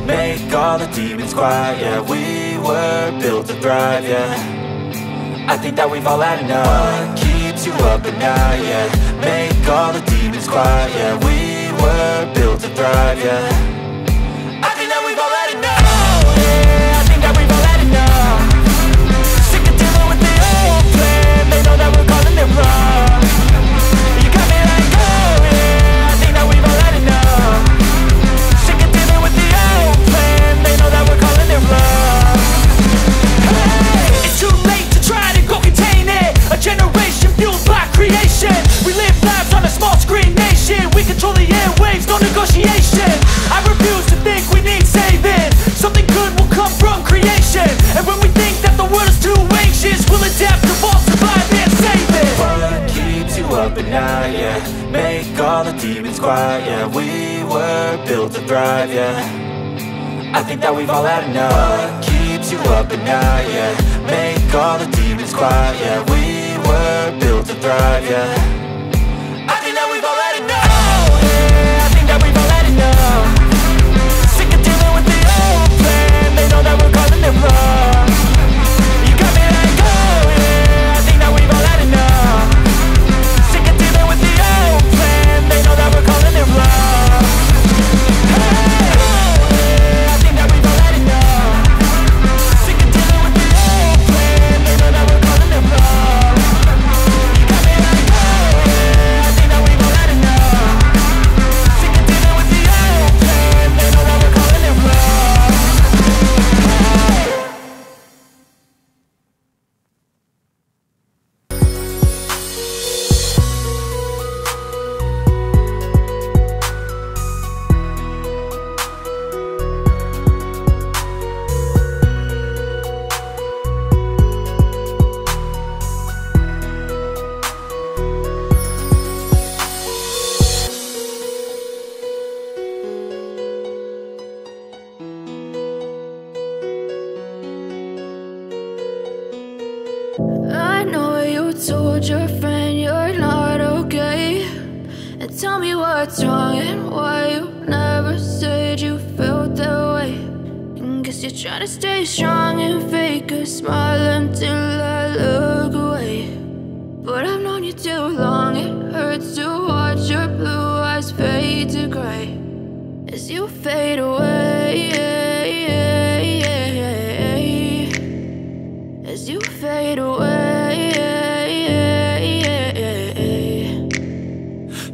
make all the demons quiet. Yeah, we were built to thrive, yeah. I think that we've all had enough. What keeps you up at night, yeah. Make all the demons quiet, yeah. We were built to thrive, yeah. I think that we've all had enough. Oh, yeah, I think that we've all had enough. Sick of dealing with the old plan. They know that we're calling it wrong. You got me like, oh yeah, I think that we've all had enough. Sick of dealing with the old plan. They know that we're calling it wrong. Hey, it's too late to try to go contain it. A generation fueled by creation. We live lives on a small screen nation. We control the airwaves, no negotiation. I refuse to think we need saving. Something good will come from creation. And when we think that the world is too anxious, we'll adapt, evolve, survive and save it. What keeps you up at night, yeah. Make all the demons quiet, yeah. We were built to thrive, yeah. I think that we've all had enough. What keeps you up at night, yeah. Make all the demons quiet, yeah. We were built to thrive, yeah. I think that we've all had enough. Oh, yeah, I think that we've all had enough. Sick of dealing with the old plan. They know that we're calling it wrong. You got me like, oh yeah, I think that we've all had enough. Sick of dealing with the old plan. They know that we're calling it wrong. Hey, oh yeah, I think that we've all had enough. Sick of dealing with the old plan. They know that we're calling it wrong. You got me like, oh yeah, I think that we've all had enough. Sick of dealing with the old plan. They know that we're calling it wrong. I know you told your friend you're not okay, and tell me what's wrong and why you never said you felt that way. And guess you're trying to stay strong and fake a smile until I look away. But I've known you too long, it hurts to watch your blue eyes fade to gray as you fade away, as you fade away.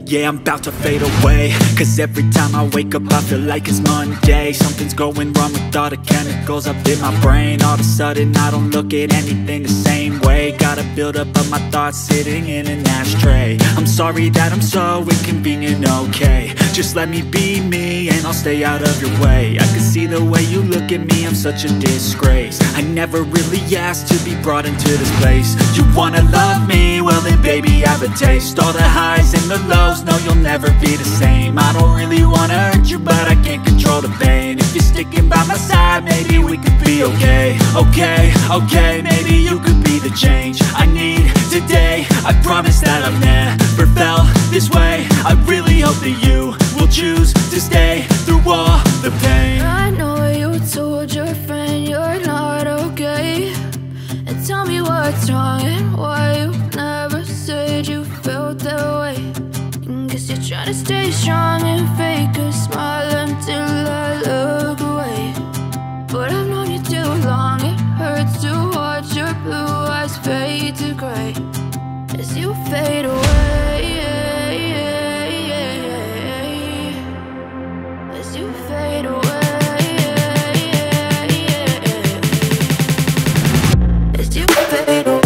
Yeah, I'm about to fade away, cause every time I wake up I feel like it's Monday. Something's going wrong with all the chemicals up in my brain. All of a sudden I don't look at anything the same way. Gotta build up of my thoughts sitting in an ashtray. I'm sorry that I'm so inconvenient, okay. Just let me be me and I'll stay out of your way. I can see the way you look at me, I'm such a disgrace. I never really asked to be brought into this place. You wanna love me? Well then baby I have a taste. All the highs and the lows, no you'll never be the same. I don't really wanna hurt you but I can't control the pain. If you're sticking by my side maybe we could be okay. Okay, maybe you could be the change I need today. I promise that I've never felt this way. I really hope that you will choose to stay through all the pain. I know you told your friend you're not okay, and tell me what's wrong and why you never said you felt that way. And guess you're trying to stay strong and fake a smile until I look away. But I've known you too long, it hurts to watch your blue eyes fade to gray as you fade away, as you fade away, as you fade away. As you fade away.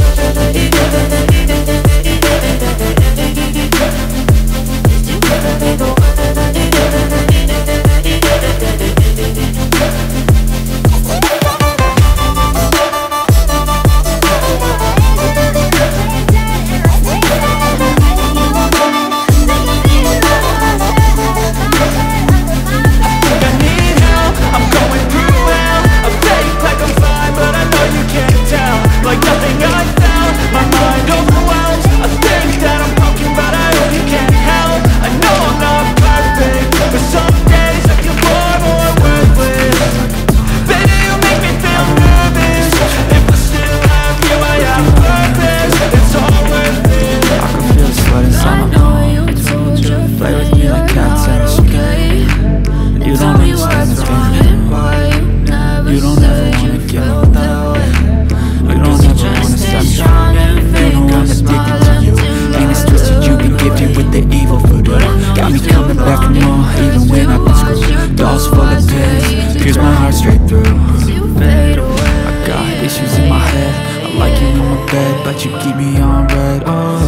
bed, but you keep me on red. Oh,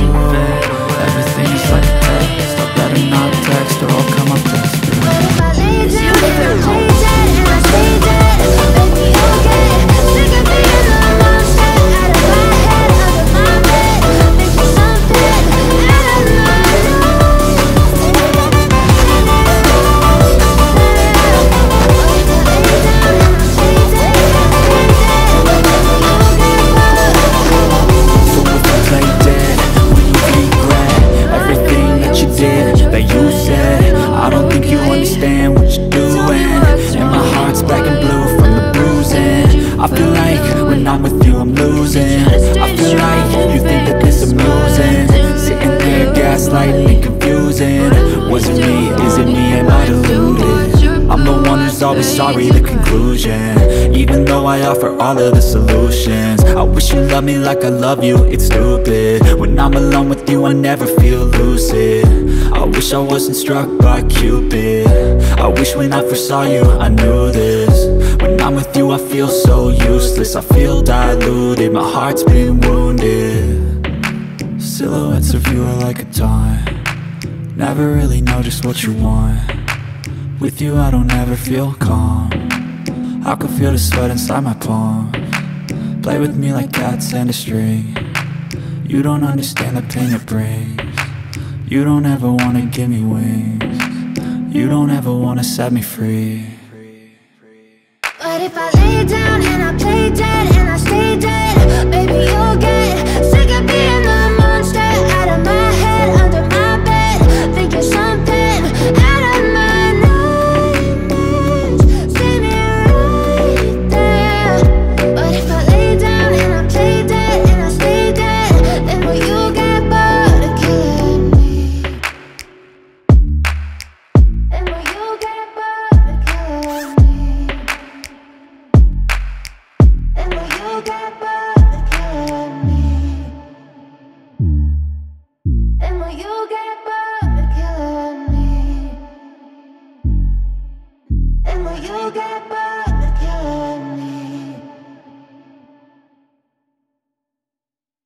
everything is like a text. I'd better not text or I'll come up best. What if I lay down and I play dead and I stay dead? Make me okay. Sick of being the monster out of my head, under my bed. Make me something out of my I feel like when I'm with you I'm losing. I feel like you think that this is amusing. Sitting there gaslighting and confusing. Was it me? Is it me? Am I deluded? I'm the one who's always sorry, the conclusion. Even though I offer all of the solutions. I wish you loved me like I love you, it's stupid. When I'm alone with you I never feel lucid. I wish I wasn't struck by Cupid. I wish when I first saw you I knew this. When I'm with you I feel so useless. I feel diluted, my heart's been wounded. Silhouettes of you are like a taunt. Never really know just what you want. With you I don't ever feel calm. I can feel the sweat inside my palms. Play with me like cats and a string. You don't understand the pain it brings. You don't ever wanna give me wings. You don't ever wanna set me free. But if I lay down and I play dead